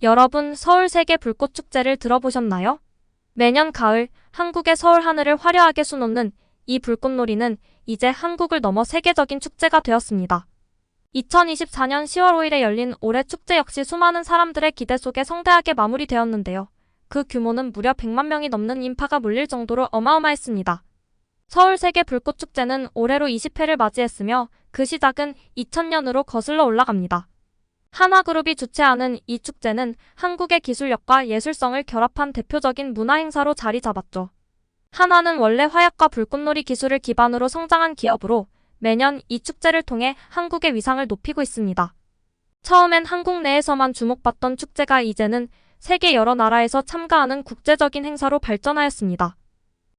여러분, 서울 세계 불꽃축제를 들어보셨나요? 매년 가을 한국의 서울 하늘을 화려하게 수놓는 이 불꽃놀이는 이제 한국을 넘어 세계적인 축제가 되었습니다. 2024년 10월 5일에 열린 올해 축제 역시 수많은 사람들의 기대 속에 성대하게 마무리되었는데요. 그 규모는 무려 100만 명이 넘는 인파가 몰릴 정도로 어마어마했습니다. 서울 세계 불꽃축제는 올해로 20회를 맞이했으며 그 시작은 2000년으로 거슬러 올라갑니다. 한화그룹이 주최하는 이 축제는 한국의 기술력과 예술성을 결합한 대표적인 문화행사로 자리 잡았죠. 한화는 원래 화약과 불꽃놀이 기술을 기반으로 성장한 기업으로 매년 이 축제를 통해 한국의 위상을 높이고 있습니다. 처음엔 한국 내에서만 주목받던 축제가 이제는 세계 여러 나라에서 참가하는 국제적인 행사로 발전하였습니다.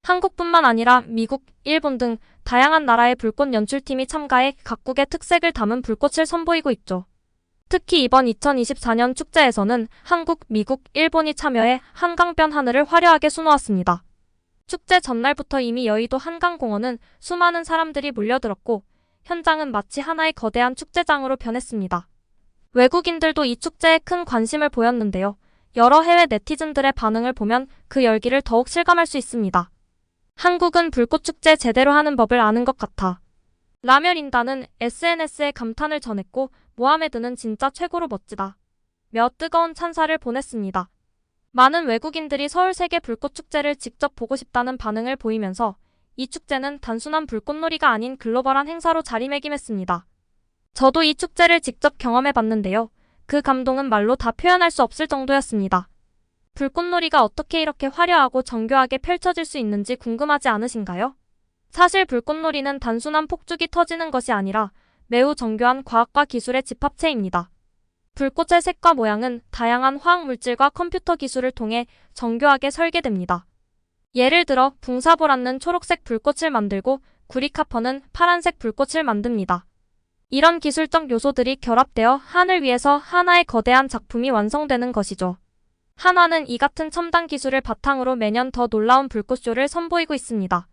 한국뿐만 아니라 미국, 일본 등 다양한 나라의 불꽃 연출팀이 참가해 각국의 특색을 담은 불꽃을 선보이고 있죠. 특히 이번 2024년 축제에서는 한국, 미국, 일본이 참여해 한강변 하늘을 화려하게 수놓았습니다. 축제 전날부터 이미 여의도 한강공원은 수많은 사람들이 몰려들었고 현장은 마치 하나의 거대한 축제장으로 변했습니다. 외국인들도 이 축제에 큰 관심을 보였는데요. 여러 해외 네티즌들의 반응을 보면 그 열기를 더욱 실감할 수 있습니다. 한국은 불꽃축제 제대로 하는 법을 아는 것 같아. 라며 린다는 SNS에 감탄을 전했고 모하메드는 진짜 최고로 멋지다 며 뜨거운 찬사를 보냈습니다. 많은 외국인들이 서울 세계 불꽃축제를 직접 보고 싶다는 반응을 보이면서 이 축제는 단순한 불꽃놀이가 아닌 글로벌한 행사로 자리매김했습니다. 저도 이 축제를 직접 경험해봤는데요. 그 감동은 말로 다 표현할 수 없을 정도였습니다. 불꽃놀이가 어떻게 이렇게 화려하고 정교하게 펼쳐질 수 있는지 궁금하지 않으신가요? 사실 불꽃놀이는 단순한 폭죽이 터지는 것이 아니라 매우 정교한 과학과 기술의 집합체입니다. 불꽃의 색과 모양은 다양한 화학물질과 컴퓨터 기술을 통해 정교하게 설계됩니다. 예를 들어 붕사보라는 초록색 불꽃을 만들고 구리카퍼는 파란색 불꽃을 만듭니다. 이런 기술적 요소들이 결합되어 하늘 위에서 하나의 거대한 작품이 완성되는 것이죠. 한화는 이 같은 첨단 기술을 바탕으로 매년 더 놀라운 불꽃쇼를 선보이고 있습니다.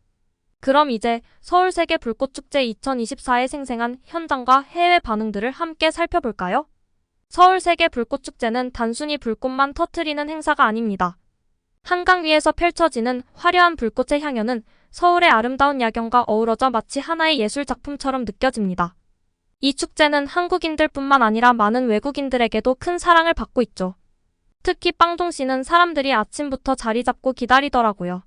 그럼 이제 서울 세계 불꽃축제 2024의 생생한 현장과 해외 반응들을 함께 살펴볼까요? 서울 세계 불꽃축제는 단순히 불꽃만 터뜨리는 행사가 아닙니다. 한강 위에서 펼쳐지는 화려한 불꽃의 향연은 서울의 아름다운 야경과 어우러져 마치 하나의 예술 작품처럼 느껴집니다. 이 축제는 한국인들뿐만 아니라 많은 외국인들에게도 큰 사랑을 받고 있죠. 특히 빵동씨는 사람들이 아침부터 자리 잡고 기다리더라고요.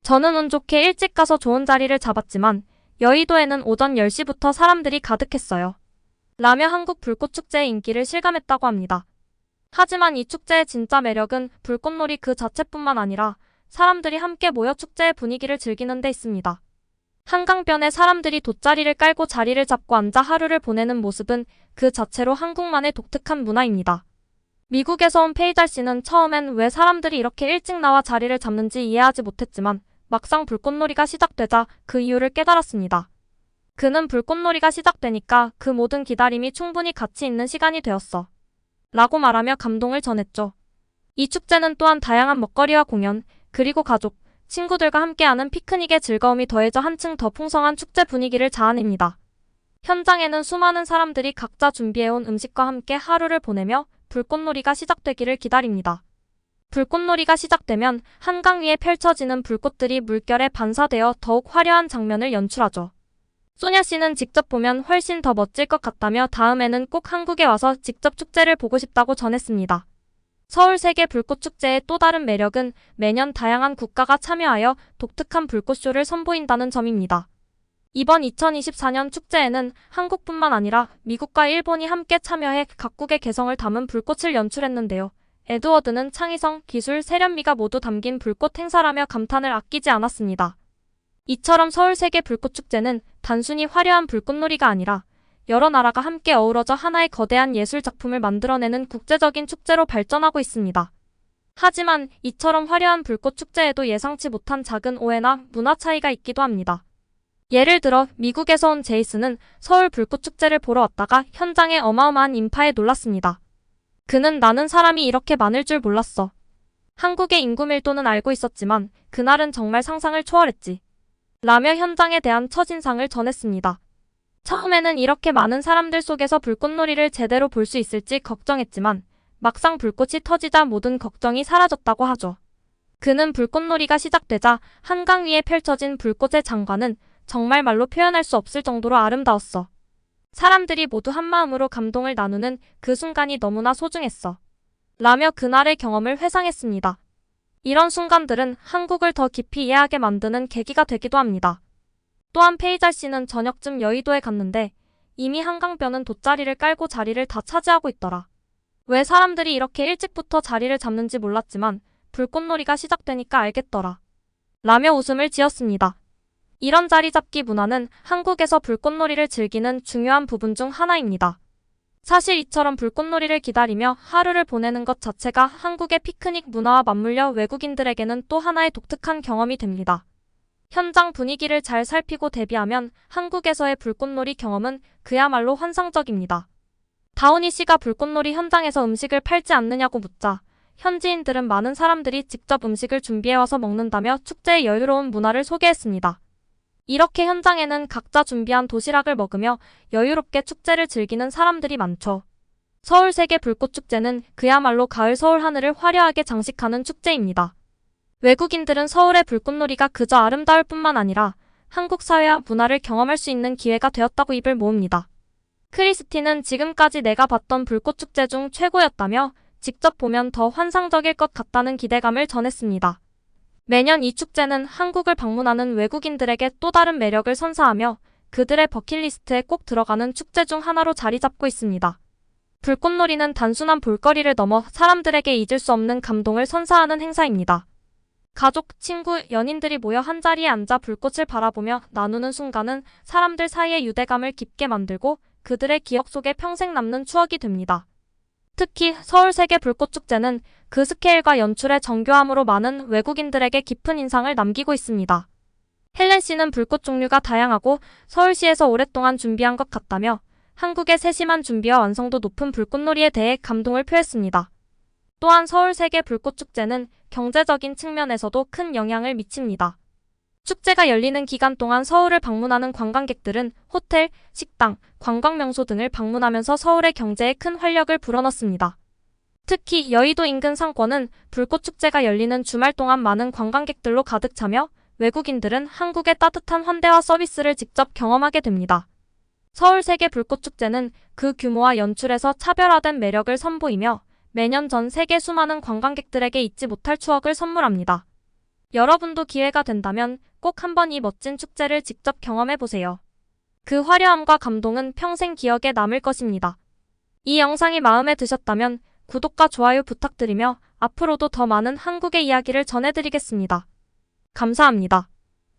저는 운 좋게 일찍 가서 좋은 자리를 잡았지만 여의도에는 오전 10시부터 사람들이 가득했어요. 라며 한국 불꽃축제의 인기를 실감했다고 합니다. 하지만 이 축제의 진짜 매력은 불꽃놀이 그 자체뿐만 아니라 사람들이 함께 모여 축제의 분위기를 즐기는 데 있습니다. 한강변에 사람들이 돗자리를 깔고 자리를 잡고 앉아 하루를 보내는 모습은 그 자체로 한국만의 독특한 문화입니다. 미국에서 온 페이달 씨는 처음엔 왜 사람들이 이렇게 일찍 나와 자리를 잡는지 이해하지 못했지만 막상 불꽃놀이가 시작되자 그 이유를 깨달았습니다. 그는 불꽃놀이가 시작되니까 그 모든 기다림이 충분히 가치 있는 시간이 되었어. 라고 말하며 감동을 전했죠. 이 축제는 또한 다양한 먹거리와 공연, 그리고 가족, 친구들과 함께하는 피크닉의 즐거움이 더해져 한층 더 풍성한 축제 분위기를 자아냅니다. 현장에는 수많은 사람들이 각자 준비해온 음식과 함께 하루를 보내며 불꽃놀이가 시작되기를 기다립니다. 불꽃놀이가 시작되면 한강 위에 펼쳐지는 불꽃들이 물결에 반사되어 더욱 화려한 장면을 연출하죠. 소냐 씨는 직접 보면 훨씬 더 멋질 것 같다며 다음에는 꼭 한국에 와서 직접 축제를 보고 싶다고 전했습니다. 서울 세계 불꽃축제의 또 다른 매력은 매년 다양한 국가가 참여하여 독특한 불꽃쇼를 선보인다는 점입니다. 이번 2024년 축제에는 한국뿐만 아니라 미국과 일본이 함께 참여해 각국의 개성을 담은 불꽃을 연출했는데요. 에드워드는 창의성, 기술, 세련미가 모두 담긴 불꽃 행사라며 감탄을 아끼지 않았습니다. 이처럼 서울 세계 불꽃축제는 단순히 화려한 불꽃놀이가 아니라 여러 나라가 함께 어우러져 하나의 거대한 예술 작품을 만들어내는 국제적인 축제로 발전하고 있습니다. 하지만 이처럼 화려한 불꽃축제에도 예상치 못한 작은 오해나 문화 차이가 있기도 합니다. 예를 들어 미국에서 온 제이슨은 서울 불꽃축제를 보러 왔다가 현장의 어마어마한 인파에 놀랐습니다. 그는 나는 사람이 이렇게 많을 줄 몰랐어. 한국의 인구 밀도는 알고 있었지만 그날은 정말 상상을 초월했지. 라며 현장에 대한 첫인상을 전했습니다. 처음에는 이렇게 많은 사람들 속에서 불꽃놀이를 제대로 볼 수 있을지 걱정했지만 막상 불꽃이 터지자 모든 걱정이 사라졌다고 하죠. 그는 불꽃놀이가 시작되자 한강 위에 펼쳐진 불꽃의 장관은 정말 말로 표현할 수 없을 정도로 아름다웠어. 사람들이 모두 한마음으로 감동을 나누는 그 순간이 너무나 소중했어. 라며 그날의 경험을 회상했습니다. 이런 순간들은 한국을 더 깊이 이해하게 만드는 계기가 되기도 합니다. 또한 페이잘 씨는 저녁쯤 여의도에 갔는데 이미 한강변은 돗자리를 깔고 자리를 다 차지하고 있더라. 왜 사람들이 이렇게 일찍부터 자리를 잡는지 몰랐지만 불꽃놀이가 시작되니까 알겠더라. 라며 웃음을 지었습니다. 이런 자리 잡기 문화는 한국에서 불꽃놀이를 즐기는 중요한 부분 중 하나입니다. 사실 이처럼 불꽃놀이를 기다리며 하루를 보내는 것 자체가 한국의 피크닉 문화와 맞물려 외국인들에게는 또 하나의 독특한 경험이 됩니다. 현장 분위기를 잘 살피고 대비하면 한국에서의 불꽃놀이 경험은 그야말로 환상적입니다. 다운이 씨가 불꽃놀이 현장에서 음식을 팔지 않느냐고 묻자 현지인들은 많은 사람들이 직접 음식을 준비해와서 먹는다며 축제의 여유로운 문화를 소개했습니다. 이렇게 현장에는 각자 준비한 도시락을 먹으며 여유롭게 축제를 즐기는 사람들이 많죠. 서울 세계 불꽃축제는 그야말로 가을 서울 하늘을 화려하게 장식하는 축제입니다. 외국인들은 서울의 불꽃놀이가 그저 아름다울 뿐만 아니라 한국 사회와 문화를 경험할 수 있는 기회가 되었다고 입을 모읍니다. 크리스티는 지금까지 내가 봤던 불꽃축제 중 최고였다며 직접 보면 더 환상적일 것 같다는 기대감을 전했습니다. 매년 이 축제는 한국을 방문하는 외국인들에게 또 다른 매력을 선사하며 그들의 버킷리스트에 꼭 들어가는 축제 중 하나로 자리 잡고 있습니다. 불꽃놀이는 단순한 볼거리를 넘어 사람들에게 잊을 수 없는 감동을 선사하는 행사입니다. 가족, 친구, 연인들이 모여 한자리에 앉아 불꽃을 바라보며 나누는 순간은 사람들 사이의 유대감을 깊게 만들고 그들의 기억 속에 평생 남는 추억이 됩니다. 특히 서울 세계 불꽃축제는 그 스케일과 연출의 정교함으로 많은 외국인들에게 깊은 인상을 남기고 있습니다. 헬렌 씨는 불꽃 종류가 다양하고 서울시에서 오랫동안 준비한 것 같다며 한국의 세심한 준비와 완성도 높은 불꽃놀이에 대해 감동을 표했습니다. 또한 서울 세계 불꽃축제는 경제적인 측면에서도 큰 영향을 미칩니다. 축제가 열리는 기간 동안 서울을 방문하는 관광객들은 호텔, 식당, 관광명소 등을 방문하면서 서울의 경제에 큰 활력을 불어넣습니다. 특히 여의도 인근 상권은 불꽃축제가 열리는 주말 동안 많은 관광객들로 가득 차며 외국인들은 한국의 따뜻한 환대와 서비스를 직접 경험하게 됩니다. 서울 세계 불꽃축제는 그 규모와 연출에서 차별화된 매력을 선보이며 매년 전 세계 수많은 관광객들에게 잊지 못할 추억을 선물합니다. 여러분도 기회가 된다면 꼭 한번 이 멋진 축제를 직접 경험해보세요. 그 화려함과 감동은 평생 기억에 남을 것입니다. 이 영상이 마음에 드셨다면 구독과 좋아요 부탁드리며 앞으로도 더 많은 한국의 이야기를 전해드리겠습니다. 감사합니다.